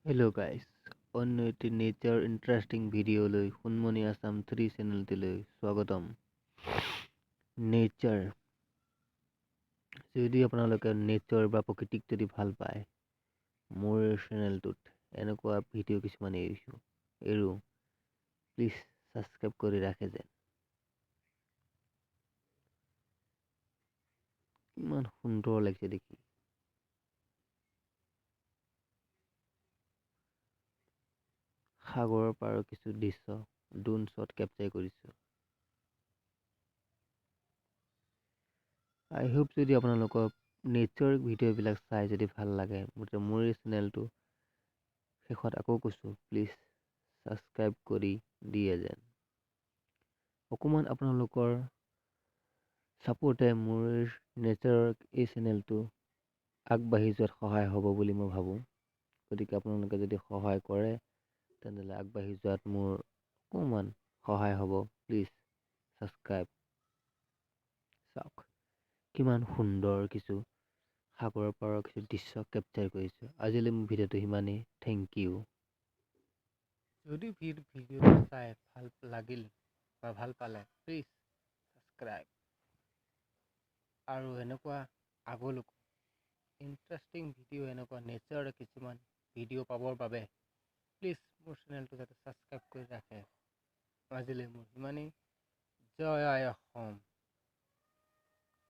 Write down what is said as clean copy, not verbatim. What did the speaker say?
Hello guys, অন্য একটি nature interesting video লৈ সুনমনি আসাম 3 চেনেলটিলৈ স্বাগতম। নেচাৰ যদি আপোনালোকে নেচাৰ বা প্ৰকৃতিক যদি ভাল পায়, মোৰ চেনেলটোত এনেকুৱা ভিডিঅ' কিছুমান এৰো প্লিজ ছাবস্ক্ৰাইব কৰি ৰাখে যেন। ইমান সুন্দৰ লাগিছে দেখি। সাগৰৰ পাৰৰ কিছু দৃশ্য ড্ৰোন শ্বট কেপচাৰ কৰিছোঁ। আই হোপ যদি আপোনালোকৰ নেচাৰ ভিডিঅ'বিলাক চাই যদি ভাল লাগে, মোৰ এই চেনেলটো শেষত আকৌ কৈছোঁ প্লিজ ছাবস্ক্ৰাইব কৰি দিয়ে যেন। অকণমান আপোনালোকৰ ছাপোৰ্টে মোৰ নেচাৰৰ এই চেনেলটো আগবাঢ়ি যোৱাত সহায় হ'ব বুলি মই ভাবোঁ। গতিকে আপোনালোকে যদি সহায় কৰে তেনেহ'লে আগবাঢ়ি যোৱাত মোৰ অকণমান সহায় হ'ব। Please subscribe. চাওক কিমান সুন্দৰ কিছু সাগৰৰ পাৰৰ কিছু দৃশ্য কেপচাৰ কৰিছোঁ। আজিলৈ মোৰ ভিডিঅ'টো সিমানেই। Thank you. যদি ভিডিঅ'টো চাই ভাল লাগিল বা ভাল পালে প্লিজ ছাবস্ক্ৰাইব। আৰু এনেকুৱা আগলৈকো ইণ্টাৰেষ্টিং ভিডিঅ' এনেকুৱা নেচাৰৰ কিছুমান ভিডিঅ' পাবৰ বাবে প্লিজ মোৰ চেনেলটো যাতে ছাবস্ক্ৰাইব কৰি ৰাখে। আজিলৈ মোৰ ইমানেই। জয় আই অসম।